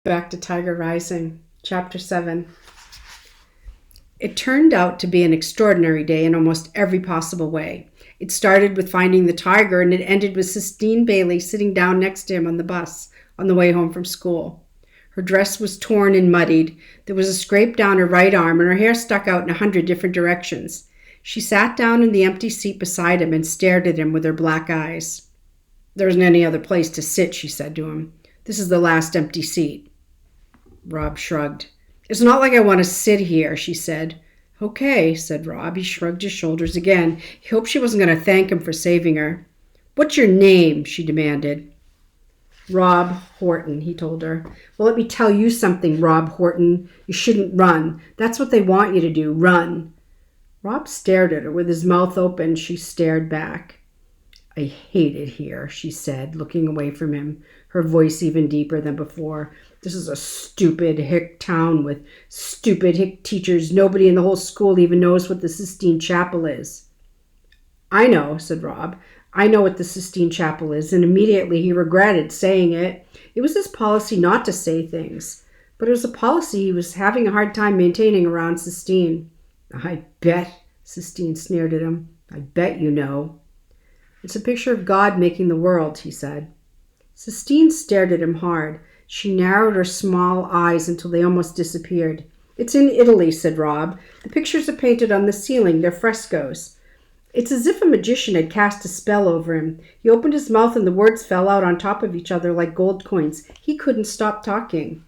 Back to Tiger Rising, Chapter 7. It turned out to be an extraordinary day in almost every possible way. It started with finding the tiger, and it ended with Sistine Bailey sitting down next to him on the bus on the way home from school. Her dress was torn and muddied. There was a scrape down her right arm, and her hair stuck out in 100 different directions. She sat down in the empty seat beside him and stared at him with her black eyes. "There isn't any other place to sit," she said to him. "This is the last empty seat." Rob shrugged. "It's not like I want to sit here," she said. "Okay," said Rob. He shrugged his shoulders again. He hoped she wasn't going to thank him for saving her. "What's your name?" she demanded. "Rob Horton," he told her. "Well, let me tell you something, Rob Horton. You shouldn't run. That's what they want you to do, run." Rob stared at her. With his mouth open, she stared back. "I hate it here," she said, looking away from him, her voice even deeper than before. "This is a stupid hick town with stupid hick teachers. Nobody in the whole school even knows what the Sistine Chapel is." "I know," said Rob. "I know what the Sistine Chapel is," and immediately he regretted saying it. It was his policy not to say things, but it was a policy he was having a hard time maintaining around Sistine. "I bet," Sistine sneered at him. "I bet you know." "It's a picture of God making the world," he said. Sistine stared at him hard. She narrowed her small eyes until they almost disappeared. "It's in Italy," said Rob. "The pictures are painted on the ceiling. They're frescoes." It's as if a magician had cast a spell over him. He opened his mouth and the words fell out on top of each other like gold coins. He couldn't stop talking.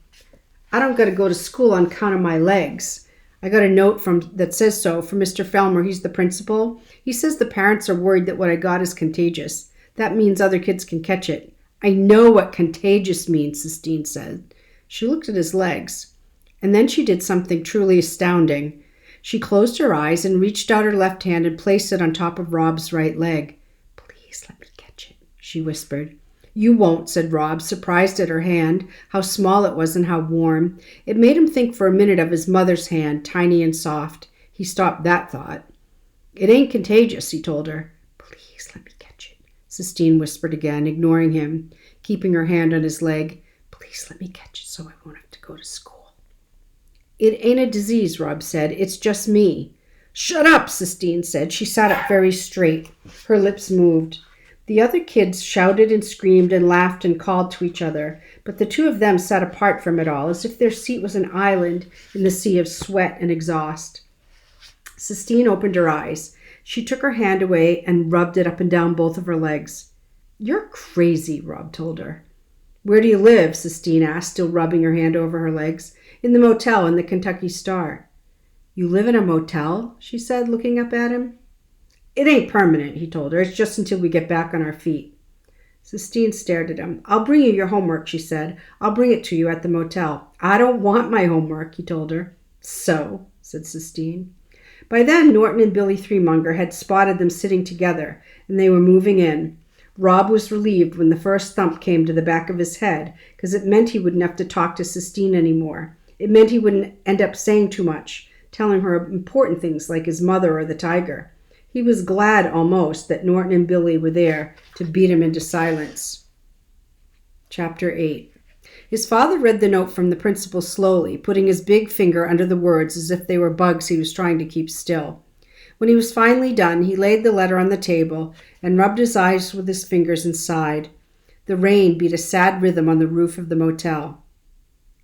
"I don't got to go to school on account of my legs. I got a note that says so from Mr. Felmer. He's the principal. He says the parents are worried that what I got is contagious. That means other kids can catch it." "I know what contagious means," Sistine said. She looked at his legs, and then she did something truly astounding. She closed her eyes and reached out her left hand and placed it on top of Rob's right leg. "Please let me catch it," she whispered. "You won't," said Rob, surprised at her hand, how small it was and how warm. It made him think for a minute of his mother's hand, tiny and soft. He stopped that thought. "It ain't contagious," he told her. "Please let me catch it," Sistine whispered again, ignoring him, keeping her hand on his leg. "Please let me catch it so I won't have to go to school." "It ain't a disease," Rob said. "It's just me." "Shut up," Sistine said. She sat up very straight. Her lips moved. The other kids shouted and screamed and laughed and called to each other, but the two of them sat apart from it all, as if their seat was an island in the sea of sweat and exhaust. Sistine opened her eyes. She took her hand away and rubbed it up and down both of her legs. "You're crazy," Rob told her. "Where do you live?" Sistine asked, still rubbing her hand over her legs. "In the motel in the Kentucky Star." "You live in a motel?" she said, looking up at him. "It ain't permanent," he told her. "It's just until we get back on our feet." Sistine stared at him. "I'll bring you your homework," she said. "I'll bring it to you at the motel." "I don't want my homework," he told her. "So," said Sistine. By then, Norton and Billy Threemonger had spotted them sitting together, and they were moving in. Rob was relieved when the first thump came to the back of his head, because it meant he wouldn't have to talk to Sistine anymore. It meant he wouldn't end up saying too much, telling her important things like his mother or the tiger. He was glad, almost, that Norton and Billy were there to beat him into silence. Chapter 8. His father read the note from the principal slowly, putting his big finger under the words as if they were bugs he was trying to keep still. When he was finally done, he laid the letter on the table and rubbed his eyes with his fingers and sighed. The rain beat a sad rhythm on the roof of the motel.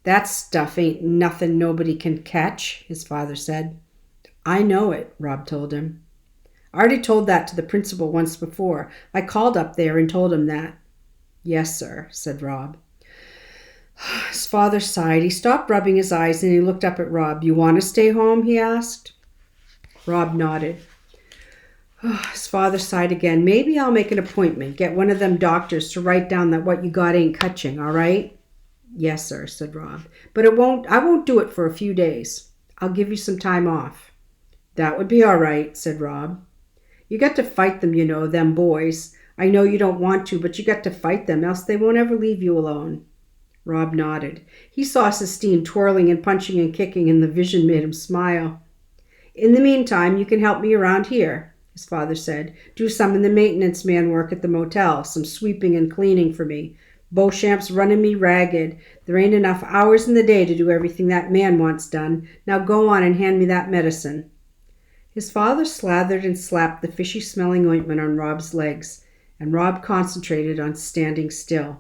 "That stuff ain't nothing nobody can catch," his father said. "I know it," Rob told him. "I already told that to the principal once before. I called up there and told him that." "Yes, sir," said Rob. His father sighed. He stopped rubbing his eyes and he looked up at Rob. "You want to stay home?" he asked. Rob nodded. His father sighed again. "Maybe I'll make an appointment. Get one of them doctors to write down that what you got ain't catching, all right?" "Yes, sir," said Rob. "But I won't do it for a few days. I'll give you some time off." "That would be all right," said Rob. "You got to fight them, you know, them boys. I know you don't want to, but you got to fight them, else they won't ever leave you alone." Rob nodded. He saw Sistine twirling and punching and kicking, and the vision made him smile. "In the meantime, you can help me around here," his father said. "Do some of the maintenance man work at the motel, some sweeping and cleaning for me. Beauchamp's running me ragged. There ain't enough hours in the day to do everything that man wants done. Now go on and hand me that medicine." His father slathered and slapped the fishy-smelling ointment on Rob's legs, and Rob concentrated on standing still.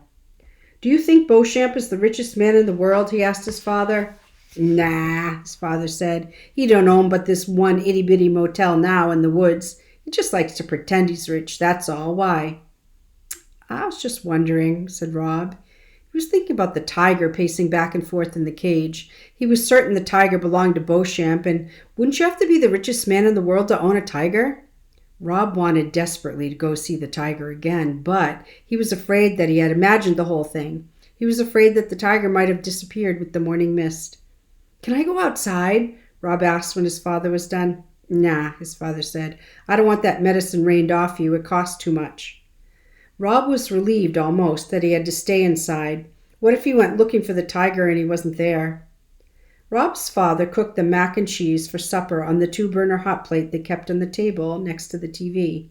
"Do you think Beauchamp is the richest man in the world?" he asked his father. "Nah," his father said. "He don't own but this one itty-bitty motel now in the woods. He just likes to pretend he's rich, that's all. Why?" "I was just wondering," said Rob. He was thinking about the tiger pacing back and forth in the cage. He was certain the tiger belonged to Beauchamp, and wouldn't you have to be the richest man in the world to own a tiger? Rob wanted desperately to go see the tiger again, but he was afraid that he had imagined the whole thing. He was afraid that the tiger might have disappeared with the morning mist. "Can I go outside?" Rob asked when his father was done. "Nah," his father said. "I don't want that medicine rained off you. It costs too much." Rob was relieved almost that he had to stay inside. What if he went looking for the tiger and he wasn't there? Rob's father cooked the mac and cheese for supper on the 2-burner hot plate they kept on the table next to the TV.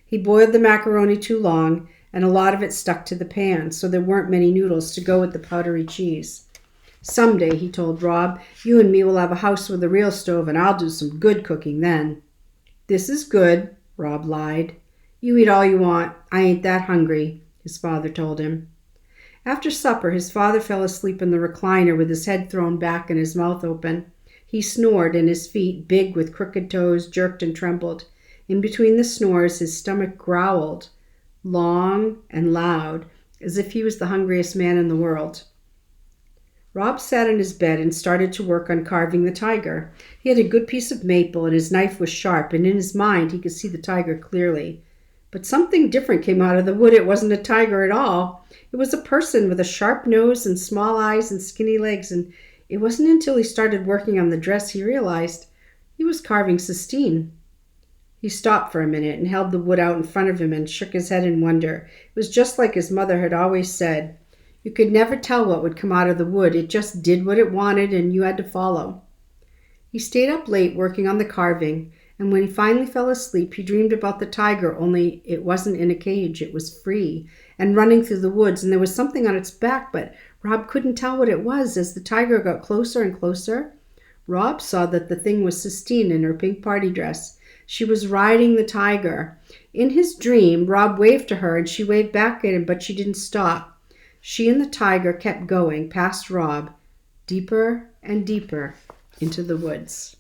He boiled the macaroni too long, and a lot of it stuck to the pan, so there weren't many noodles to go with the powdery cheese. "Someday," he told Rob, "you and me will have a house with a real stove, and I'll do some good cooking then." "This is good," Rob lied. "You eat all you want. I ain't that hungry," his father told him. After supper, his father fell asleep in the recliner with his head thrown back and his mouth open. He snored, and his feet, big with crooked toes, jerked and trembled. In between the snores, his stomach growled, long and loud, as if he was the hungriest man in the world. Rob sat in his bed and started to work on carving the tiger. He had a good piece of maple, and his knife was sharp, and in his mind he could see the tiger clearly. But something different came out of the wood. It wasn't a tiger at all. It was a person with a sharp nose and small eyes and skinny legs, and it wasn't until he started working on the dress he realized he was carving Sistine. He stopped for a minute and held the wood out in front of him and shook his head in wonder. It was just like his mother had always said. You could never tell what would come out of the wood. It just did what it wanted, and you had to follow. He stayed up late working on the carving, and when he finally fell asleep, he dreamed about the tiger, only it wasn't in a cage. It was free and running through the woods, and there was something on its back, but Rob couldn't tell what it was. As the tiger got closer and closer, Rob saw that the thing was Sistine in her pink party dress. She was riding the tiger. In his dream, Rob waved to her, and she waved back at him, but she didn't stop. She and the tiger kept going past Rob, deeper and deeper into the woods.